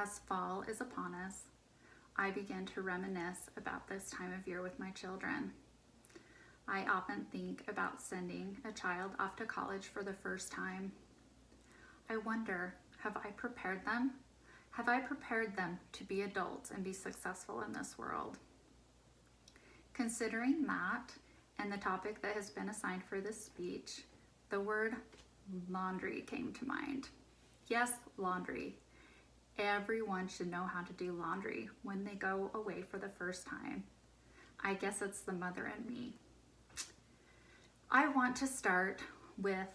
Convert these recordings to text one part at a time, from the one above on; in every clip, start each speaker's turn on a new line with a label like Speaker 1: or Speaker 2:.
Speaker 1: As fall is upon us, I begin to reminisce about this time of year with my children. I often think about sending a child off to college for the first time. I wonder, have I prepared them? Have I prepared them to be adults and be successful in this world? Considering that, and the topic that has been assigned for this speech, the word laundry came to mind. Yes, laundry. Everyone should know how to do laundry when they go away for the first time. I guess it's the mother in me. I want to start with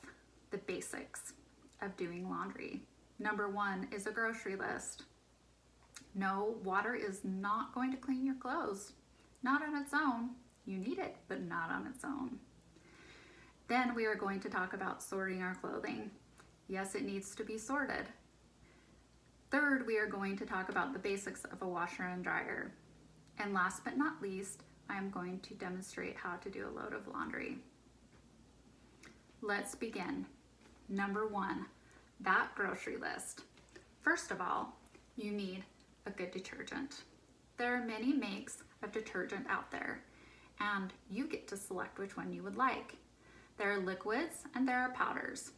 Speaker 1: the basics of doing laundry. Number one is a grocery list. No, water is not going to clean your clothes. Not on its own. You need it, but not on its own. Then we are going to talk about sorting our clothing. Yes, it needs to be sorted. Third, we are going to talk about the basics of a washer and dryer. And last but not least, I am going to demonstrate how to do a load of laundry. Let's begin. Number one, that grocery list. First of all, you need a good detergent. There are many makes of detergent out there, and you get to select which one you would like. There are liquids and there are powders.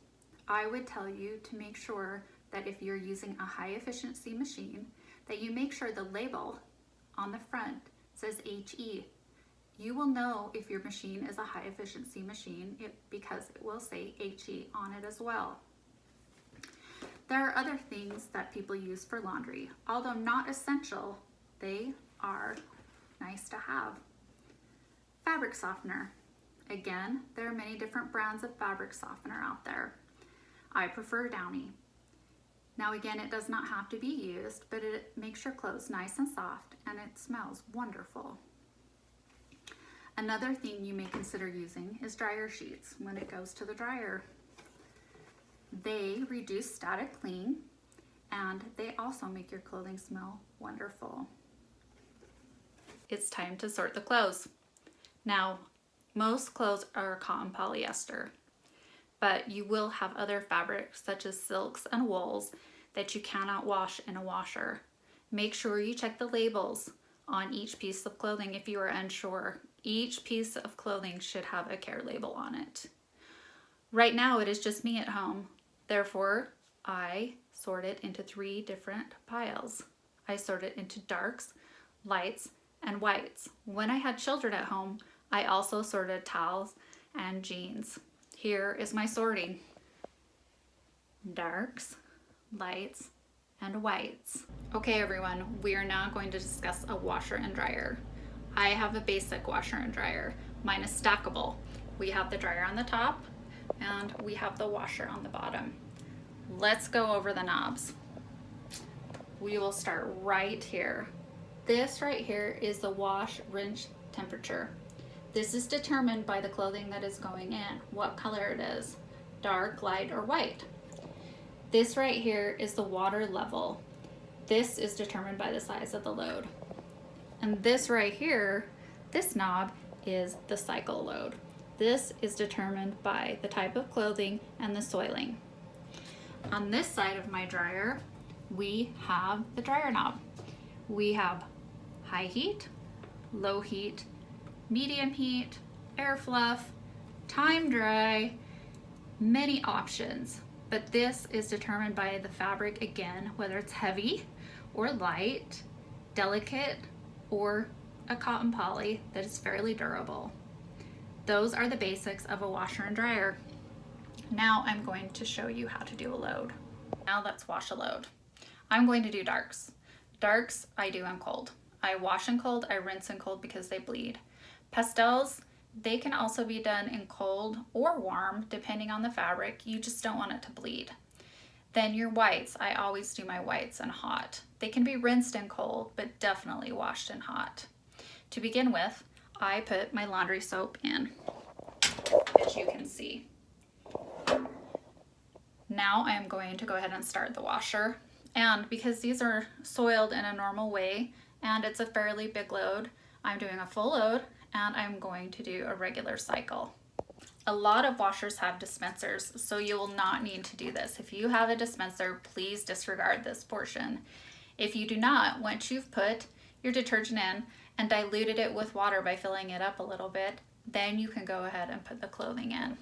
Speaker 1: I would tell you to make sure that if you're using a high efficiency machine, that you make sure the label on the front says HE. You will know if your machine is a high efficiency machine because it will say HE on it as well. There are other things that people use for laundry. Although not essential, they are nice to have. Fabric softener. Again, there are many different brands of fabric softener out there. I prefer Downy. Now again, it does not have to be used, but it makes your clothes nice and soft and it smells wonderful. Another thing you may consider using is dryer sheets when it goes to the dryer. They reduce static cling and they also make your clothing smell wonderful. It's time to sort the clothes. Now, most clothes are cotton polyester, but you will have other fabrics such as silks and wools that you cannot wash in a washer. Make sure you check the labels on each piece of clothing if you are unsure. Each piece of clothing should have a care label on it. Right now it is just me at home. Therefore, I sort it into 3 different piles. I sort it into darks, lights, and whites. When I had children at home, I also sorted towels and jeans. Here is my sorting. Darks, lights, and whites. Okay everyone, we are now going to discuss a washer and dryer. I have a basic washer and dryer. Mine is stackable. We have the dryer on the top and we have the washer on the bottom. Let's go over the knobs. We will start right here. This right here is the wash rinse temperature. This is determined by the clothing that is going in, what color it is, dark, light, or white. This right here is the water level. This is determined by the size of the load. And this right here, this knob is the cycle load. This is determined by the type of clothing and the soiling. On this side of my dryer, we have the dryer knob. We have high heat, low heat, medium heat, air fluff, time dry, many options. But this is determined by the fabric again, whether it's heavy or light, delicate, or a cotton poly that is fairly durable. Those are the basics of a washer and dryer. Now I'm going to show you how to do a load. Now let's wash a load. I'm going to do darks. Darks I do in cold. I wash in cold, I rinse in cold because they bleed. Pastels, they can also be done in cold or warm depending on the fabric. You just don't want it to bleed. Then your whites, I always do my whites in hot. They can be rinsed in cold, but definitely washed in hot. To begin with, I put my laundry soap in, as you can see. Now I'm going to go ahead and start the washer. And because these are soiled in a normal way and it's a fairly big load, I'm doing a full load and I'm going to do a regular cycle. A lot of washers have dispensers, so you will not need to do this. If you have a dispenser, please disregard this portion. If you do not, once you've put your detergent in and diluted it with water by filling it up a little bit, then you can go ahead and put the clothing in.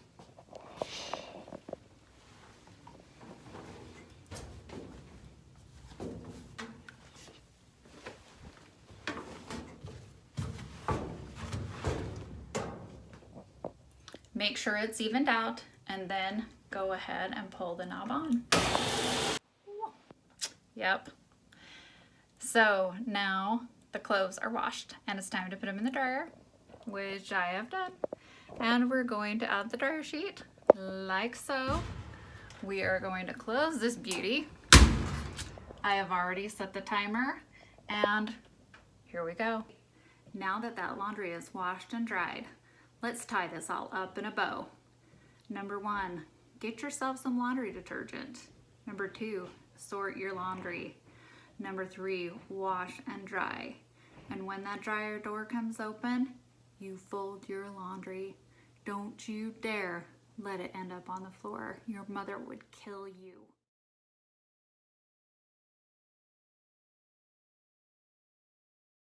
Speaker 1: Make sure it's evened out and then go ahead and pull the knob on. Yep. So now the clothes are washed and it's time to put them in the dryer, which I have done. And we're going to add the dryer sheet like so. We are going to close this beauty. I have already set the timer and here we go. Now that that laundry is washed and dried, let's tie this all up in a bow. Number 1, get yourself some laundry detergent. Number 2, sort your laundry. Number 3, wash and dry. And when that dryer door comes open, you fold your laundry. Don't you dare let it end up on the floor. Your mother would kill you.